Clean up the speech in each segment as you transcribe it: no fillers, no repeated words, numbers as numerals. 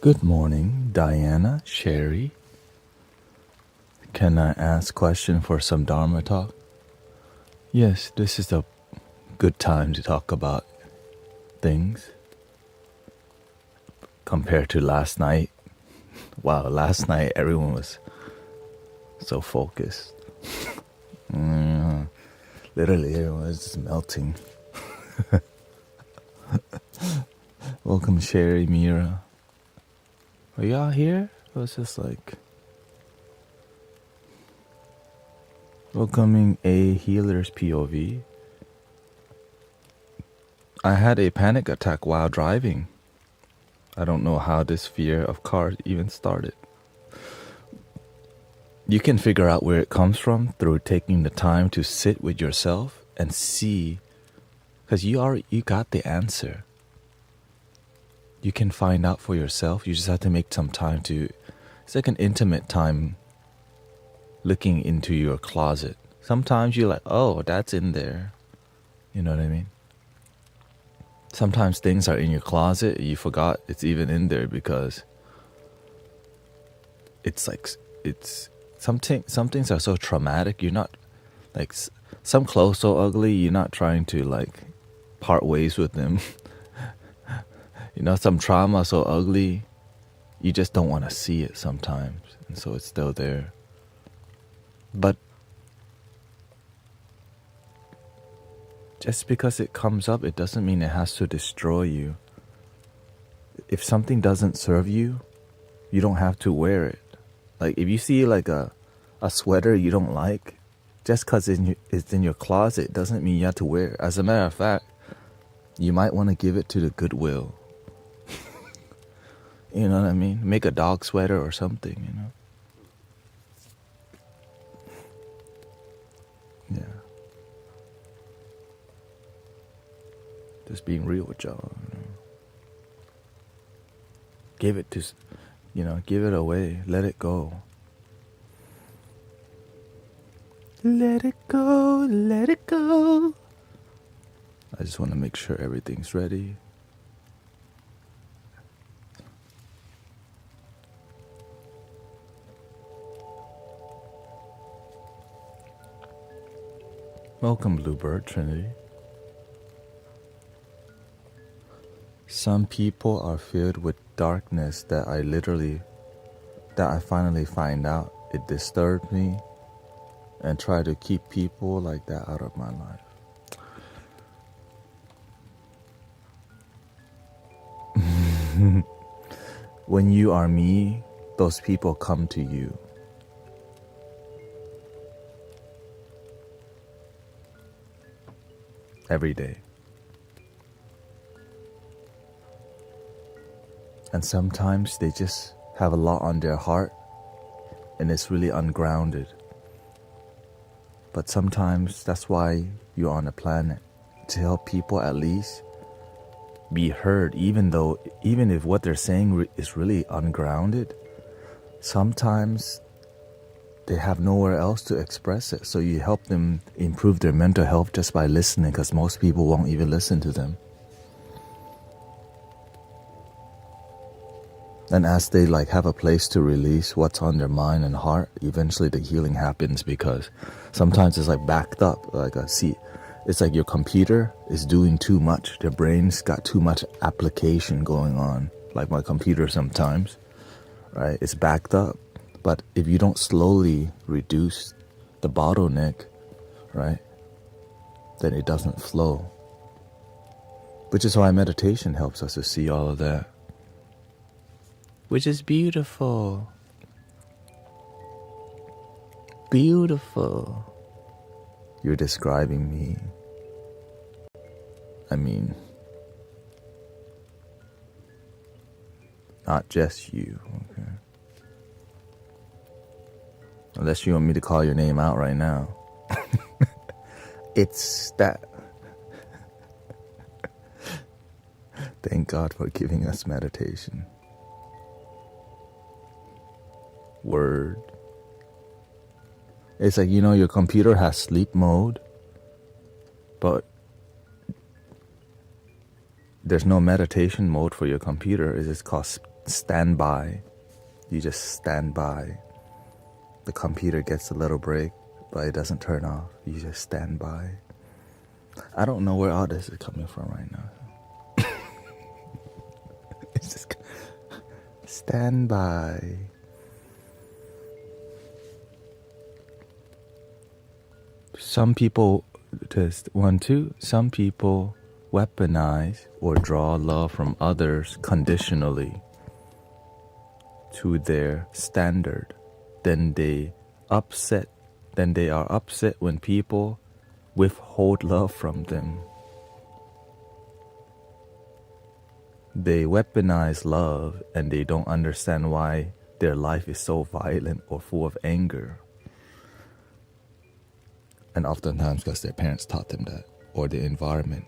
Good morning, Diana, Sherry. Can I ask question for some Dharma talk? Yes, this is a good time to talk about things compared to last night. Wow, last night everyone was so focused. Literally everyone was just melting. Welcome, Sherry, Mira. Are y'all here? It was just like welcoming a healer's POV. I had a panic attack while driving. I don't know how this fear of cars even started. You can figure out where it comes from through taking the time to sit with yourself and see, because you got the answer. You can find out for yourself. You just have to make some time to, it's like an intimate time looking into your closet. Sometimes you're like, oh, that's in there. You know what I mean? Sometimes things are in your closet, you forgot it's even in there because it's like, some things are so traumatic, you're not, like, some clothes so ugly, you're not trying to, like, part ways with them. You know, some trauma so ugly, you just don't want to see it sometimes. And so it's still there. But just because it comes up, it doesn't mean it has to destroy you. If something doesn't serve you, you don't have to wear it. Like, if you see, like, a sweater you don't like, just because it's in your closet doesn't mean you have to wear it. As a matter of fact, you might want to give it to the Goodwill. You know what I mean? Make a dog sweater or something, you know? Yeah. Just being real with y'all. You know? Give it to, give it away. Let it go. Let it go, let it go. I just want to make sure everything's ready. Welcome, Bluebird Trinity. Some people are filled with darkness that I finally find out. It disturbed me and try to keep people like that out of my life. When you are me, those people come to you. Every day. And sometimes they just have a lot on their heart and it's really ungrounded. But sometimes that's why you're on the planet, to help people at least be heard, even if what they're saying is really ungrounded. Sometimes they have nowhere else to express it, so you help them improve their mental health just by listening, because most people won't even listen to them. And as they have a place to release what's on their mind and heart, eventually the healing happens, because sometimes it's backed up, it's like your computer is doing too much. Their brain's got too much application going on, like my computer sometimes, right? It's backed up. But if you don't slowly reduce the bottleneck, right, then it doesn't flow. Which is why meditation helps us to see all of that. Which is beautiful. Beautiful. You're describing me. I mean, not just you, okay? Unless you want me to call your name out right now. It's that. Thank God for giving us meditation. Word. It's like, your computer has sleep mode, but there's no meditation mode for your computer. It's just called stand by. You just stand by. The computer gets a little break, but it doesn't turn off. You just stand by. I don't know where all this is coming from right now. It's just stand by. Some people, some people weaponize or draw love from others conditionally to their standard. Then they are upset when people withhold love from them. They weaponize love and they don't understand why their life is so violent or full of anger. And oftentimes because their parents taught them that, or the environment,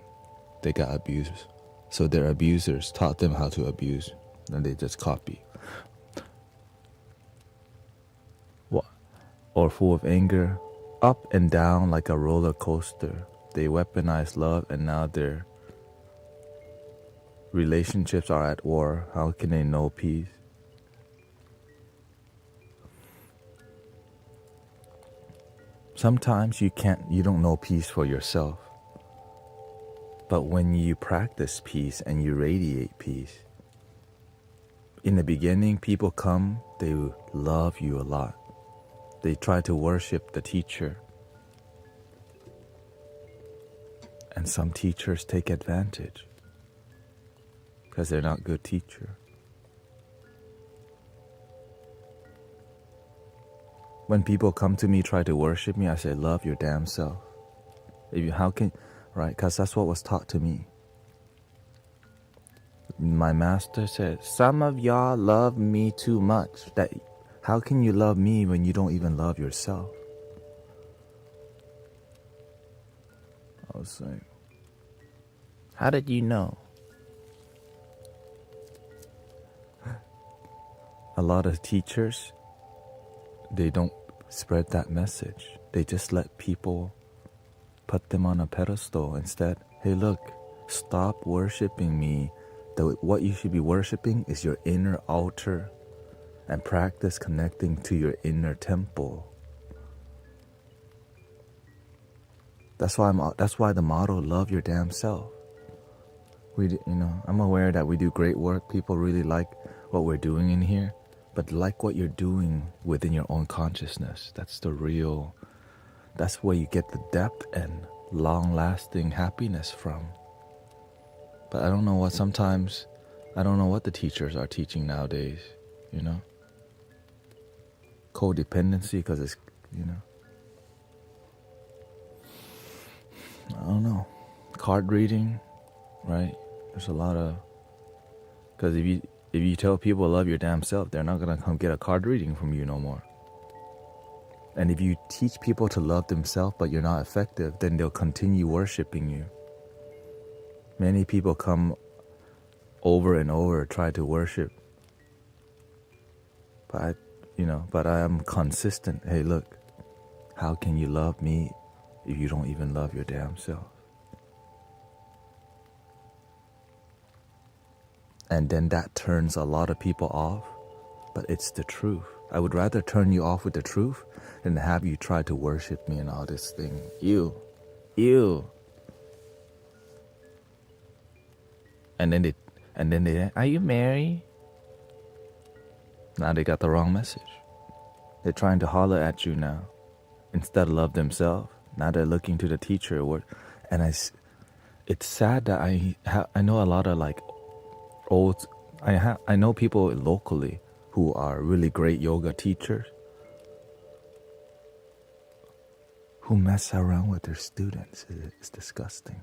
they got abused. So their abusers taught them how to abuse, and they just copy. What? Or full of anger, up and down like a roller coaster. They weaponize love, and now their relationships are at war. How can they know peace? Sometimes you don't know peace for yourself. But when you practice peace and you radiate peace, in the beginning, people come, they love you a lot. They try to worship the teacher. And some teachers take advantage because they're not good teachers. When people come to me, try to worship me, I say, love your damn self. Right? Because that's what was taught to me. My master said, some of y'all love me too much. How can you love me when you don't even love yourself? I was like, how did you know? A lot of teachers, they don't spread that message. They just let people put them on a pedestal instead. Hey, look, stop worshiping me. What you should be worshiping is your inner altar and practice connecting to your inner temple. That's why the motto, love your damn self. I'm aware that we do great work. People really like what we're doing in here, but like what you're doing within your own consciousness. That's where you get the depth and long-lasting happiness from. But I don't know what the teachers are teaching nowadays, Codependency, because it's, I don't know. Card reading, right? There's a lot of, because if you tell people love your damn self, they're not going to come get a card reading from you no more. And if you teach people to love themselves but you're not effective, then they'll continue worshiping you. Many people come over and over, try to worship. But I am consistent. Hey, look, how can you love me if you don't even love your damn self? And then that turns a lot of people off, but it's the truth. I would rather turn you off with the truth than have you try to worship me and all this thing. You. And then they, are you married? Now they got the wrong message. They're trying to holler at you now. Instead of love themselves, now they're looking to the teacher. And it's sad that I know a lot of I know people locally who are really great yoga teachers who mess around with their students. It's disgusting.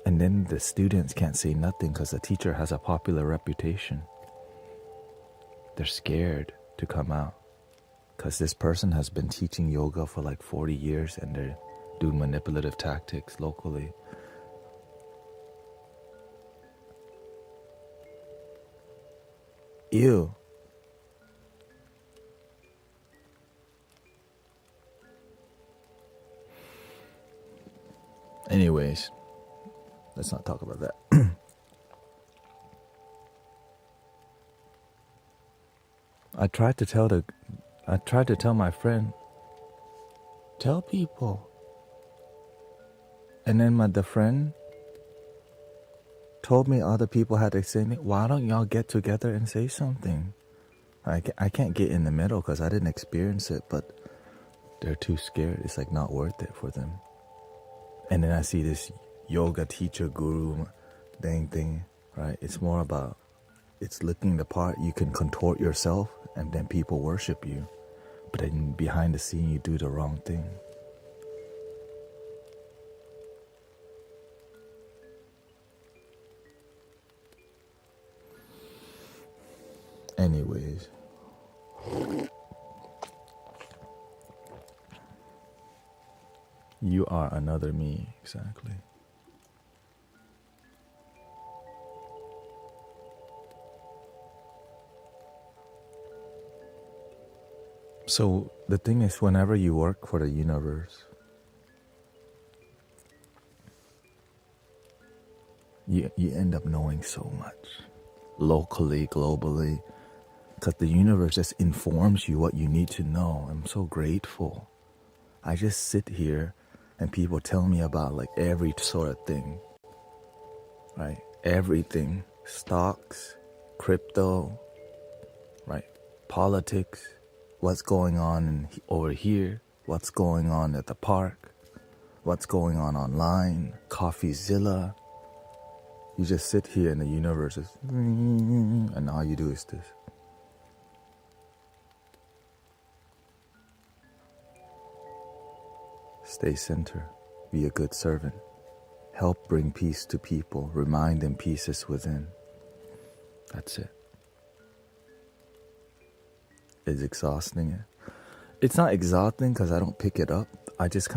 And then the students can't say nothing because the teacher has a popular reputation. They're scared to come out because this person has been teaching yoga for like 40 years and they're doing manipulative tactics locally. Ew. Anyways, let's not talk about that. I tried to tell my friend, tell people. And then the friend told me other people had to say, why don't y'all get together and say something? I can't get in the middle because I didn't experience it, but they're too scared. It's like not worth it for them. And then I see this yoga teacher guru thing, right? It's more about, it's looking the part. You can contort yourself and then people worship you. But then behind the scene, you do the wrong thing. Anyways. You are another me, exactly. So the thing is, whenever you work for the universe, you end up knowing so much, locally, globally, because the universe just informs you what you need to know. I'm so grateful. I just sit here and people tell me about like every sort of thing, right? Everything, stocks, crypto, right? Politics, what's going on over here, what's going on at the park, what's going on online, CoffeeZilla. You just sit here and the universe is, and all you do is this. Stay centered, be a good servant, help bring peace to people, remind them peace is within. That's it. It's exhausting. It's not exhausting because I don't pick it up. I just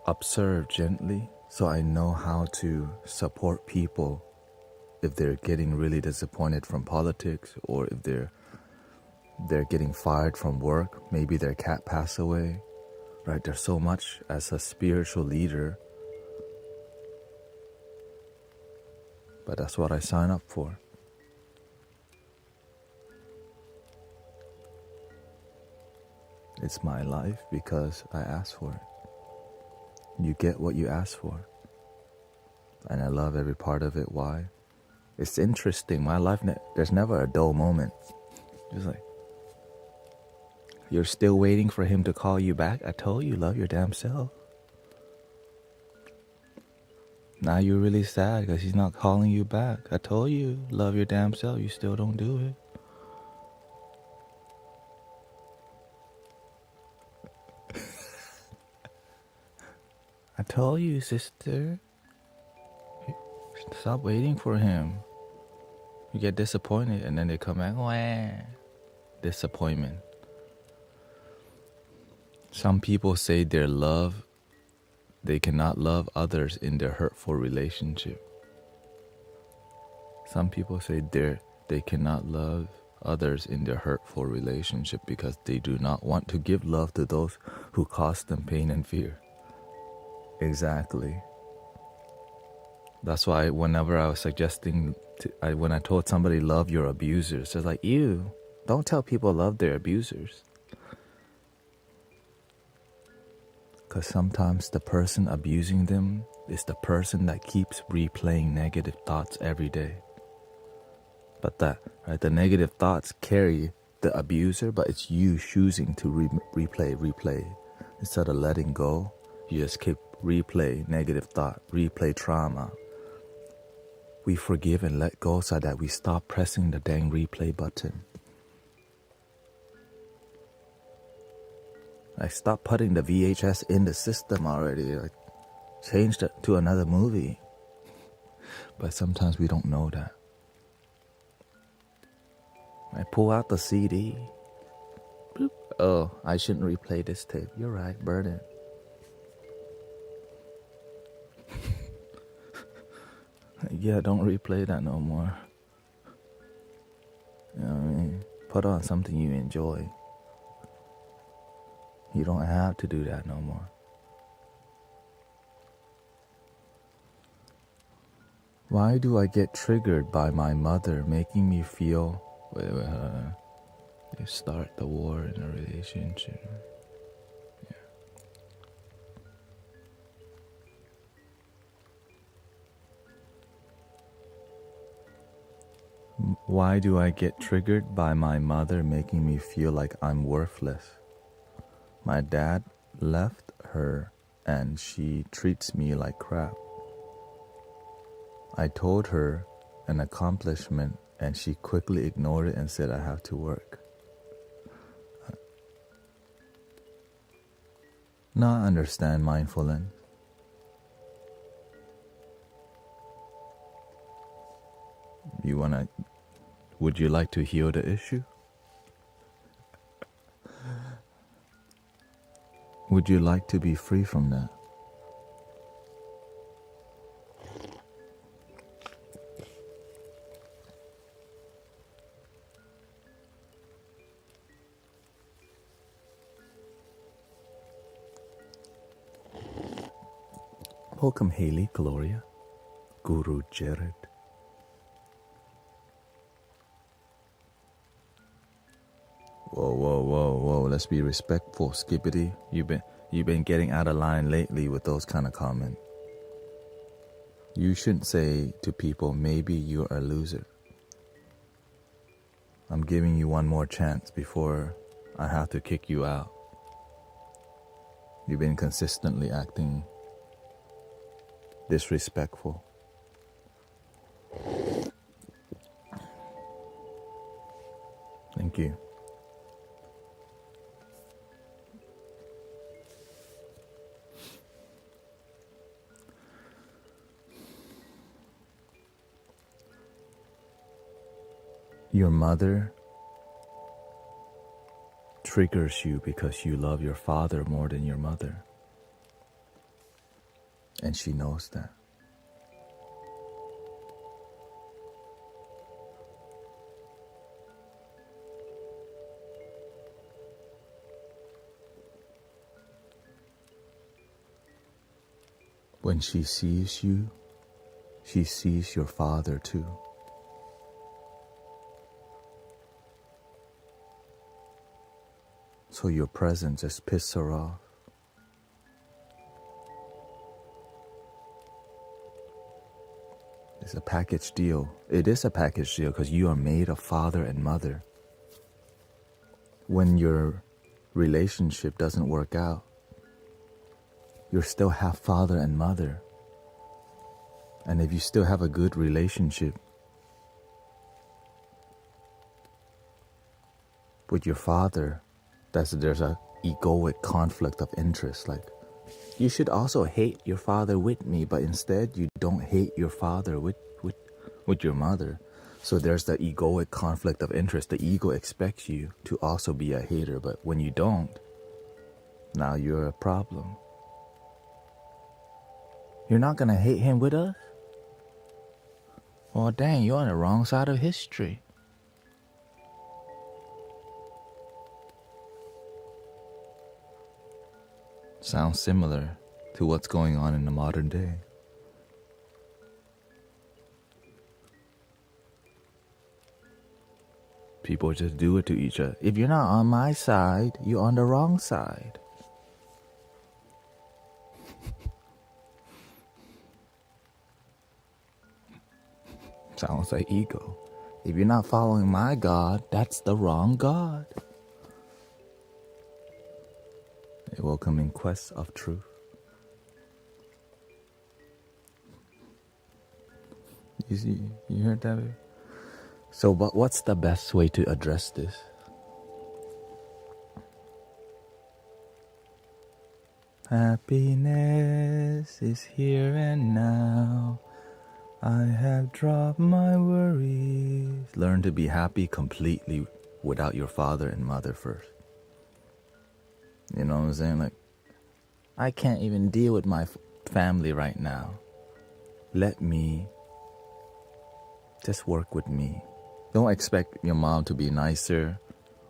observe gently so I know how to support people if they're getting really disappointed from politics, or if they're getting fired from work, maybe their cat passed away, right? There's so much as a spiritual leader, but that's what I sign up for. It's my life because I asked for it. You get what you ask for. And I love every part of it. Why? It's interesting. My life, there's never a dull moment. Just like, you're still waiting for him to call you back? I told you, love your damn self. Now you're really sad because he's not calling you back. I told you, love your damn self. You still don't do it. I told you, sister. Stop waiting for him. You get disappointed and then they come back. Wah. Disappointment. Some people say they cannot love others in their hurtful relationship. Some people say they cannot love others in their hurtful relationship because they do not want to give love to those who cause them pain and fear. Exactly. That's why whenever I was suggesting, when I told somebody love your abusers, they're like, ew, don't tell people love their abusers. Because sometimes the person abusing them is the person that keeps replaying negative thoughts every day. But the negative thoughts carry the abuser, but it's you choosing to replay. Instead of letting go, you just keep replay negative thought, replay trauma. We forgive and let go so that we stop pressing the dang replay button. Like, stop putting the VHS in the system already. Like, change it to another movie. But sometimes we don't know that. I pull out the CD. Boop. Oh, I shouldn't replay this tape. You're right, burn it. Yeah, don't replay that no more. You know what I mean? Put on something you enjoy. You don't have to do that no more. Why do I get triggered by my mother making me feel... Wait. You start the war in a relationship. Why do I get triggered by my mother making me feel like I'm worthless? My dad left her and she treats me like crap. I told her an accomplishment and she quickly ignored it and said I have to work. Now I understand mindfulness. Would you like to heal the issue? Would you like to be free from that? Welcome Haley, Gloria, Guru Jared. Whoa, let's be respectful, Skippity. You've been getting out of line lately with those kind of comments. You shouldn't say to people, maybe you're a loser. I'm giving you one more chance before I have to kick you out. You've been consistently acting disrespectful. Thank you. Your mother triggers you because you love your father more than your mother. And she knows that. When she sees you, she sees your father too. So your presence just pisses her off. It's a package deal. It is a package deal because you are made of father and mother. When your relationship doesn't work out, you're still half father and mother. And if you still have a good relationship with your father, there's a egoic conflict of interest. Like, you should also hate your father with me, but instead you don't hate your father with your mother. So there's the egoic conflict of interest. The ego expects you to also be a hater, but when you don't, now you're a problem. You're not gonna hate him with us? Well, dang, you're on the wrong side of history. Sounds similar to what's going on in the modern day. People just do it to each other. If you're not on my side, you're on the wrong side. Sounds like ego. If you're not following my God, that's the wrong God. They will come in quest of truth. You see, you heard that? So what's the best way to address this? Happiness is here and now. I have dropped my worries. Learn to be happy completely without your father and mother first. You know what I'm saying? Like, I can't even deal with my family right now. Let me just work with me. Don't expect your mom to be nicer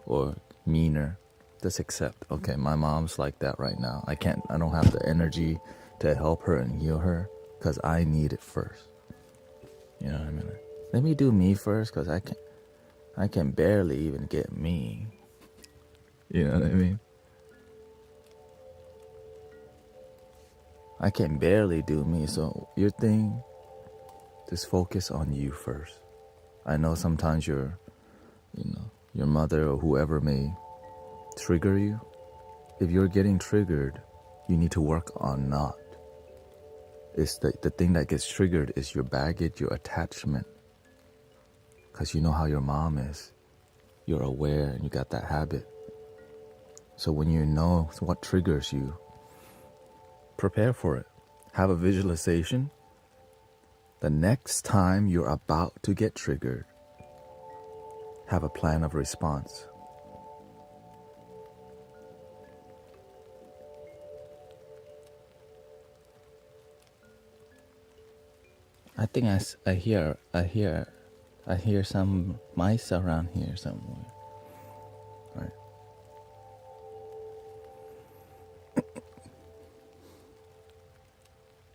or meaner. Just accept, okay, my mom's like that right now. I don't have the energy to help her and heal her because I need it first. You know what I mean? Let me do me first because I can't. I can barely even get me. You know what I mean? I can barely do me. So your thing, just focus on you first. I know sometimes your mother or whoever may trigger you. If you're getting triggered, you need to work on not. It's the thing that gets triggered is your baggage, your attachment. Because you know how your mom is. You're aware and you got that habit. So when you know what triggers you, prepare for it. Have a visualization. The next time you're about to get triggered, have a plan of response. I think I hear some mice around here somewhere. Right.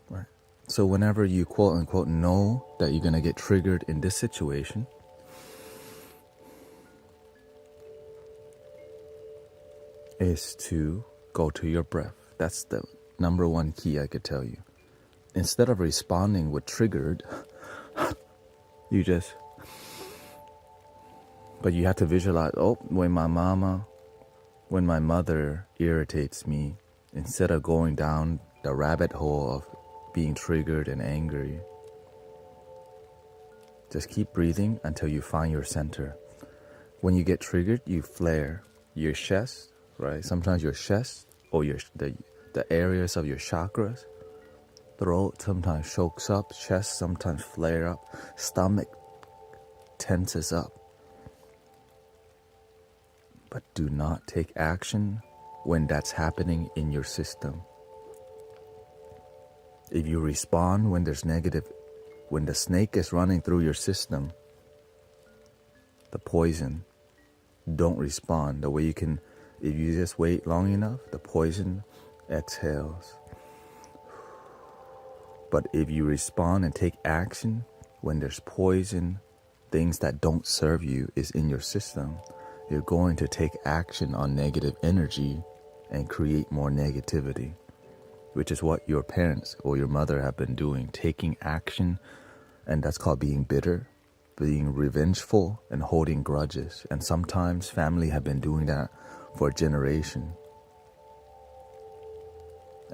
Right. So whenever you quote unquote know that you're gonna get triggered in this situation, is to go to your breath. That's the number one key I could tell you. Instead of responding with triggered, you just, but you have to visualize, when my mother irritates me, instead of going down the rabbit hole of being triggered and angry, just keep breathing until you find your center. When you get triggered, you flare your chest, right? Sometimes your chest or the areas of your chakras. Throat sometimes chokes up, chest sometimes flare up, stomach tenses up. But do not take action when that's happening in your system. If you respond when there's negative, when the snake is running through your system, the poison, don't respond. The way you can, if you just wait long enough, the poison exhales. But if you respond and take action when there's poison, things that don't serve you is in your system, you're going to take action on negative energy and create more negativity, which is what your parents or your mother have been doing, taking action, and that's called being bitter, being revengeful, and holding grudges. And sometimes family have been doing that for a generation,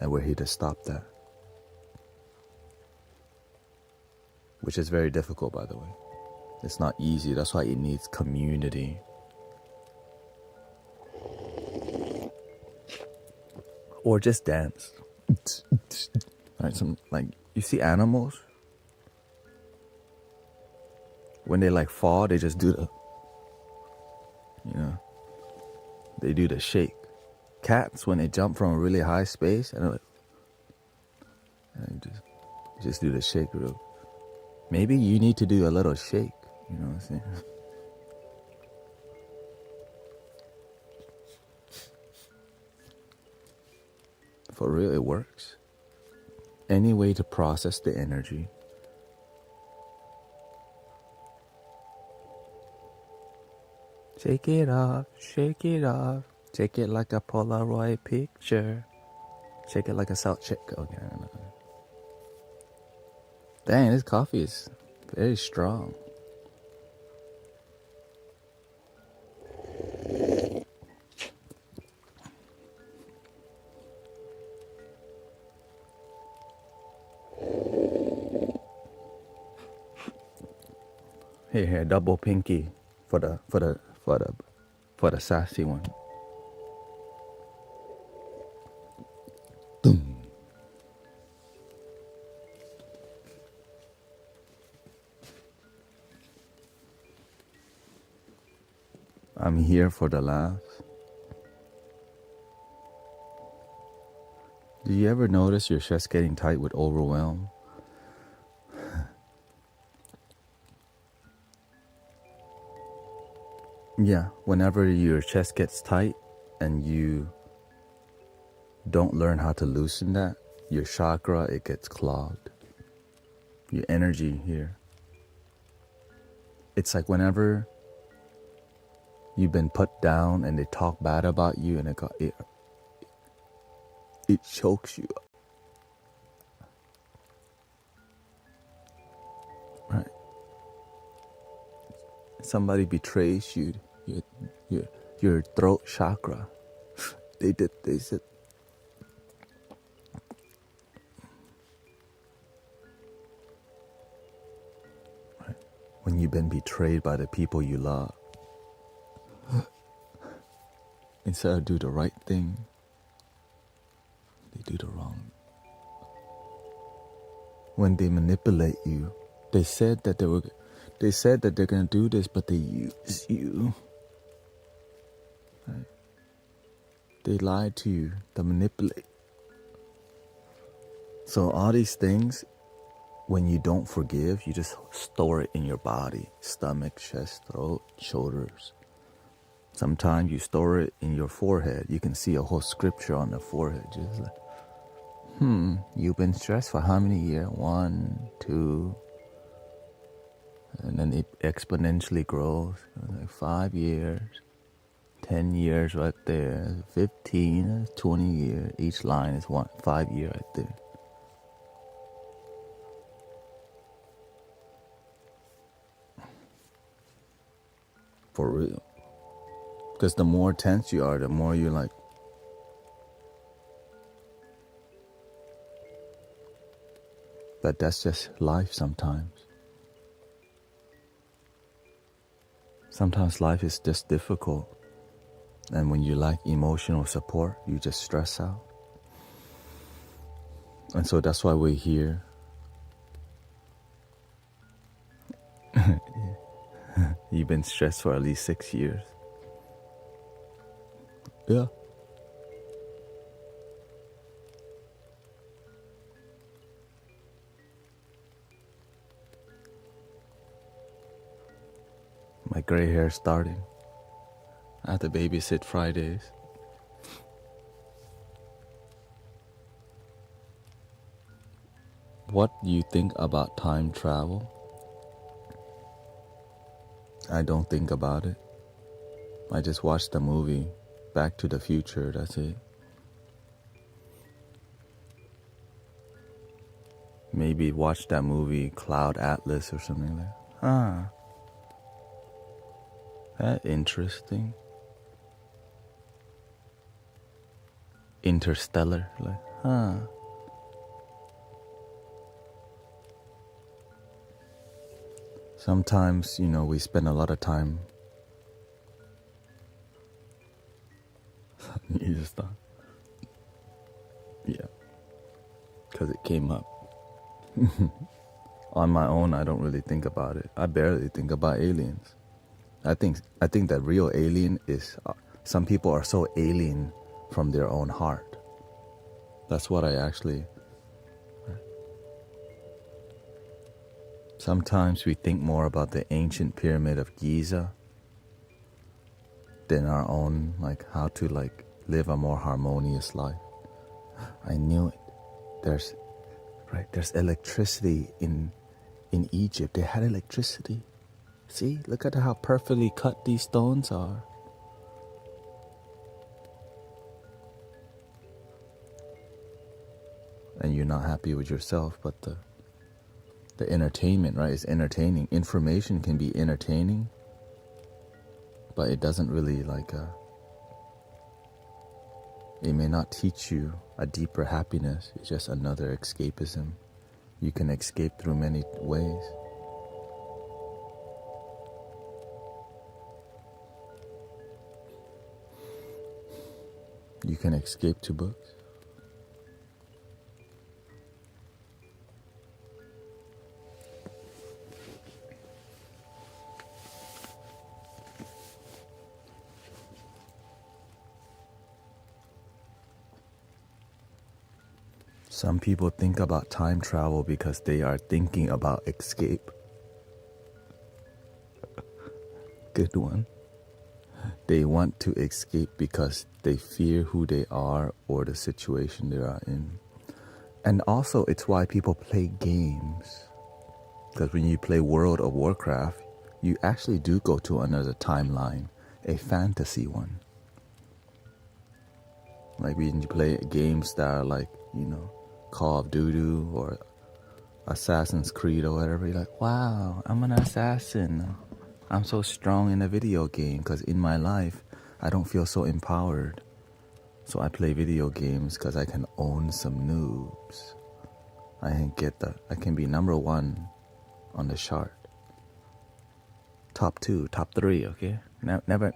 and we're here to stop that. Which is very difficult, by the way. It's not easy. That's why it needs community. Or just dance. Right? You see animals, when they fall, they just do they do the shake. Cats, when they jump from a really high space, and just do the shake. Maybe you need to do a little shake, you know what I'm saying? For real, it works. Any way to process the energy. Shake it off, shake it off. Shake it like a Polaroid picture. Shake it like a salt shake. Okay, no. Dang, this coffee is very strong. Here, double pinky for the sassy one. I'm here for the laughs. Do you ever notice your chest getting tight with overwhelm? Yeah, whenever your chest gets tight and you don't learn how to loosen that, your chakra, it gets clogged. Your energy here. It's like whenever You've been put down and they talk bad about you, and it chokes you. Right? Somebody betrays you, your throat chakra. They said, right? When you've been betrayed by the people you love, instead of do the right thing, they do the wrong. When they manipulate you, they said that they're gonna do this, but they use you. Right? They lie to you, they manipulate. So all these things, when you don't forgive, you just store it in your body. Stomach, chest, throat, shoulders. Sometimes you store it in your forehead. You can see a whole scripture on the forehead. Just like, you've been stressed for how many years? 1, 2. And then it exponentially grows. Like 5 years, 10 years right there, 15, 20 years. Each line is 5 years right there. For real. Because the more tense you are, the more you're like, but that's just life sometimes. Sometimes life is just difficult. And when you lack emotional support, you just stress out. And so that's why we're here. You've been stressed for at least 6 years. Yeah. My gray hair starting. I have to babysit Fridays. What do you think about time travel? I don't think about it. I just watched the movie Back to the Future, that's it. Maybe watch that movie Cloud Atlas or something like that. That interesting. Interstellar, like, Sometimes, we spend a lot of time. You just thought. Yeah. Because it came up. On my own, I don't really think about it. I barely think about aliens. I think that real alien is, some people are so alien from their own heart. That's what I actually. Sometimes we think more about the ancient pyramid of Giza than our own, like how to live a more harmonious life. I knew it. There's electricity in Egypt. They had electricity. See, look at how perfectly cut these stones are. And you're not happy with yourself, but the entertainment, right, is entertaining. Information can be entertaining, but it doesn't really it may not teach you a deeper happiness. It's just another escapism. You can escape through many ways. You can escape to books. Some people think about time travel because they are thinking about escape. Good one. They want to escape because they fear who they are or the situation they are in. And also, it's why people play games. Because when you play World of Warcraft, you actually do go to another timeline. a fantasy one. Like when you play games that are like, Call of Duty or Assassin's Creed or whatever, you're like, wow, I'm an assassin. I'm so strong in a video game because in my life, I don't feel so empowered. So I play video games because I can own some noobs. I can be number one on the chart. Top 2, top 3, okay? Never,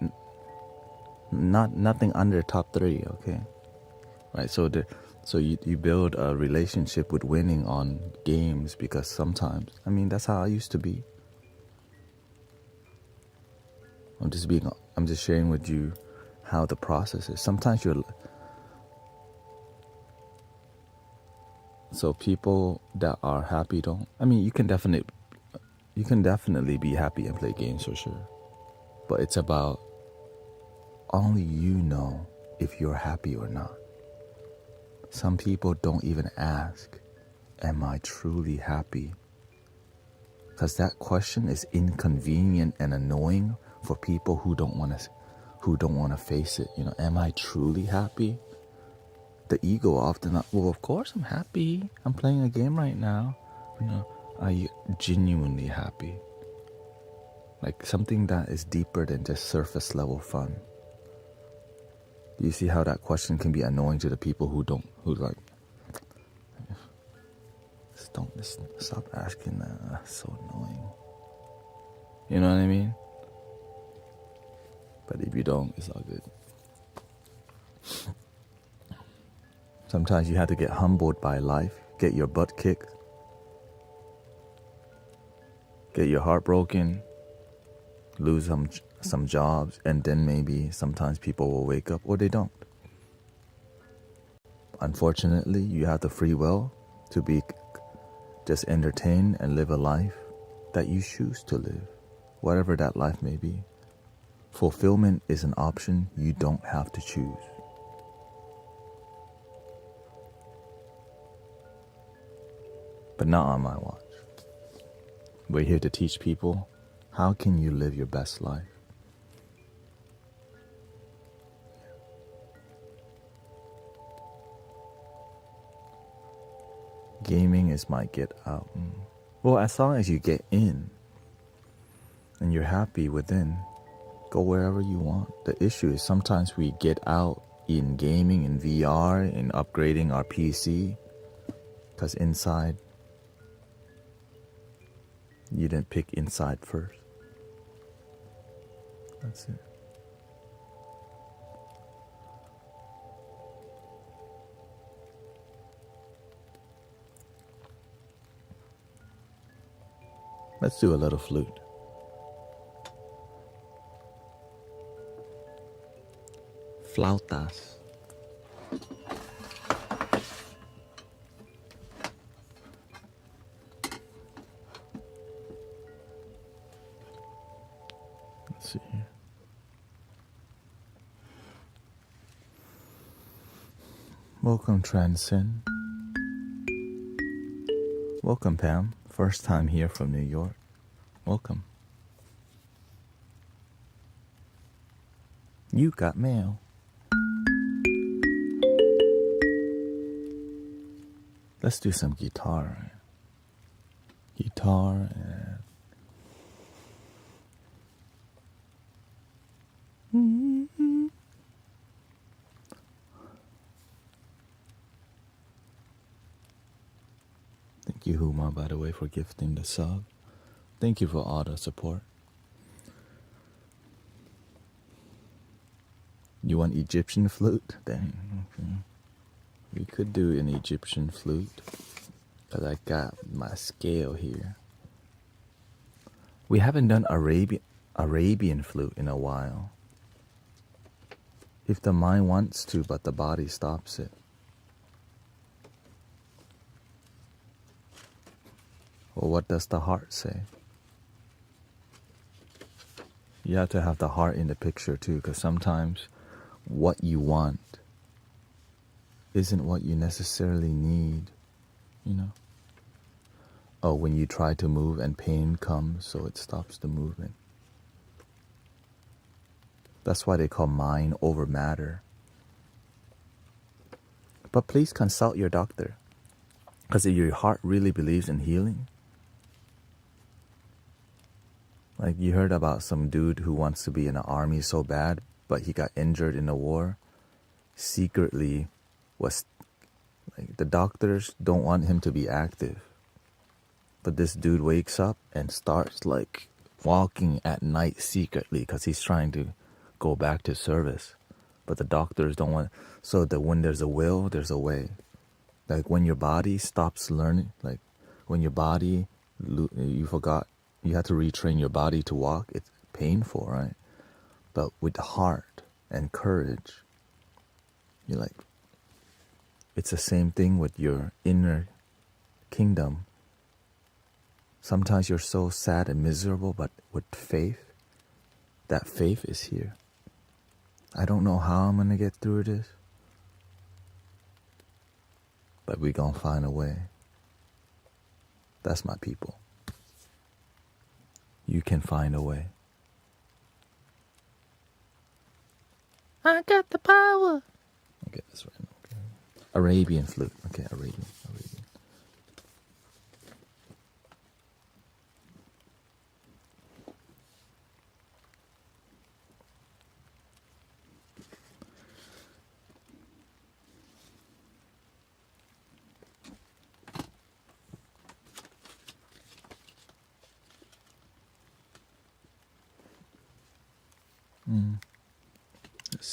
nothing under top 3, okay? Right, so you build a relationship with winning on games because sometimes, that's how I used to be. I'm just sharing with you how the process is. Sometimes so people that are happy don't, you can definitely be happy and play games for sure. But it's about only you know if you're happy or not. Some people don't even ask, am I truly happy? Because that question is inconvenient and annoying for people who don't want to face it. Am I truly happy? The ego often, well, of course I'm happy. I'm playing a game right now. Are you genuinely happy? Like something that is deeper than just surface level fun. Do you see how that question can be annoying to the people who like, stop asking that. That's so annoying. You know what I mean? But if you don't, it's all good. Sometimes you have to get humbled by life, get your butt kicked, get your heart broken, lose some jobs, and then maybe sometimes people will wake up or they don't. Unfortunately, you have the free will to be just entertained and live a life that you choose to live, whatever that life may be. Fulfillment is an option you don't have to choose. But not on my watch. We're here to teach people, how can you live your best life? Gaming is my get out. Well, as long as you get in and you're happy within, go wherever you want. The issue is sometimes we get out in gaming, in VR, in upgrading our PC, because inside, you didn't pick inside first. That's it. Let's do a little flute. Flautas. Let's see here. Welcome, Transcend. Welcome, Pam. First time here from New York. Welcome. You got mail. Let's do some guitar. Guitar and... Thank you, Huma, by the way, for gifting the sub. Thank you for all the support. You want Egyptian flute? Dang, okay. We could do an Egyptian flute, because I got my scale here. We haven't done Arabian flute in a while. If the mind wants to, but the body stops it. Well, what does the heart say? You have to have the heart in the picture too, because sometimes what you want isn't what you necessarily need, you know? Oh, when you try to move and pain comes, so it stops the movement. That's why they call mind over matter. But please consult your doctor. Because if your heart really believes in healing, like you heard about some dude who wants to be in the army so bad, but he got injured in the war, secretly was, like, the doctors don't want him to be active. But this dude wakes up and starts like walking at night secretly because he's trying to go back to service. But the doctors don't want, so that when there's a will, there's a way. Like when your body stops learning, like when your body, you forgot, you had to retrain your body to walk, it's painful, right? But with the heart and courage, you're like, it's the same thing with your inner kingdom. Sometimes you're so sad and miserable, but with faith, that faith is here. I don't know how I'm going to get through this, but we're going to find a way. That's my people. You can find a way. I got the power. Okay, that's right. Okay. Arabian flute. Okay, Arabian.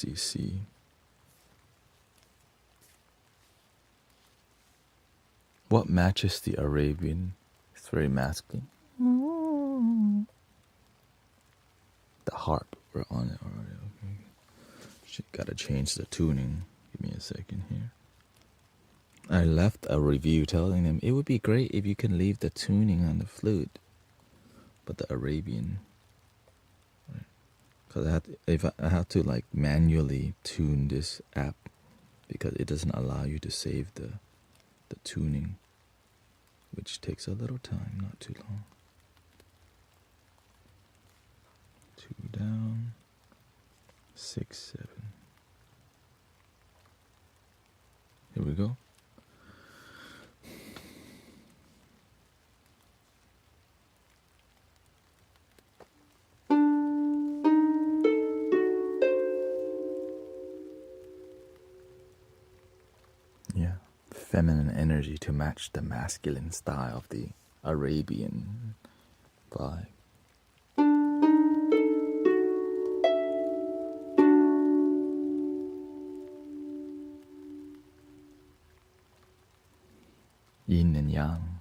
Let's see. What matches the Arabian? It's very masculine. The harp, we're on it already. Okay. Gotta change the tuning. Give me a second here. I left a review telling them it would be great if you can leave the tuning on the flute, but the Arabian, because I have to like manually tune this app because it doesn't allow you to save the tuning, which takes a little time, not too long. 2 down, 6, 7. Here we go. Yeah, feminine energy to match the masculine style of the Arabian vibe. Yin and yang.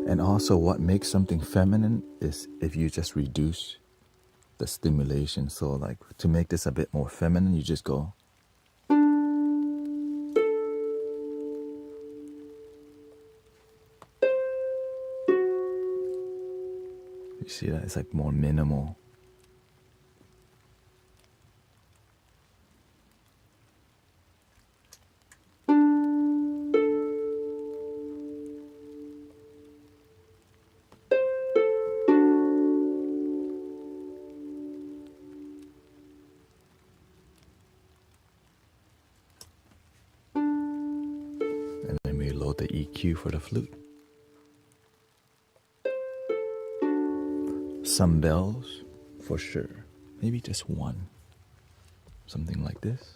And also what makes something feminine is if you just reduce the stimulation. So like to make this a bit more feminine, you just go. You see that? It's like more minimal. And then we load the EQ for the flute. Some bells, for sure. Maybe just one. Something like this.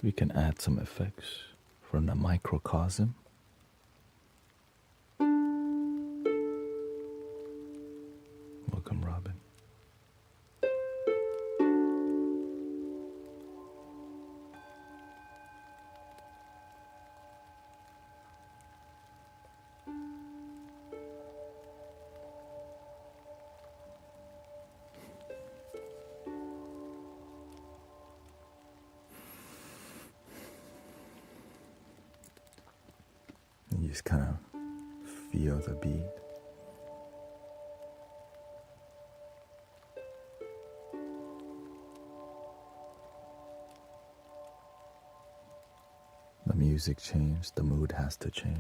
We can add some effects from the microcosm. Welcome, Robin. You just kind of feel the beat. The music changed, the mood has to change.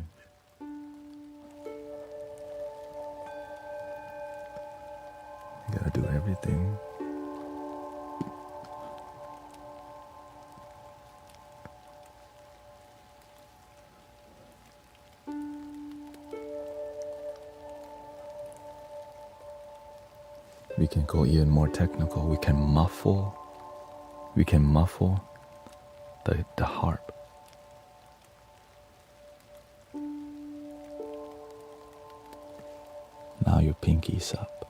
You gotta do everything. We can go even more technical. We can muffle the harp. Now your pinky's up.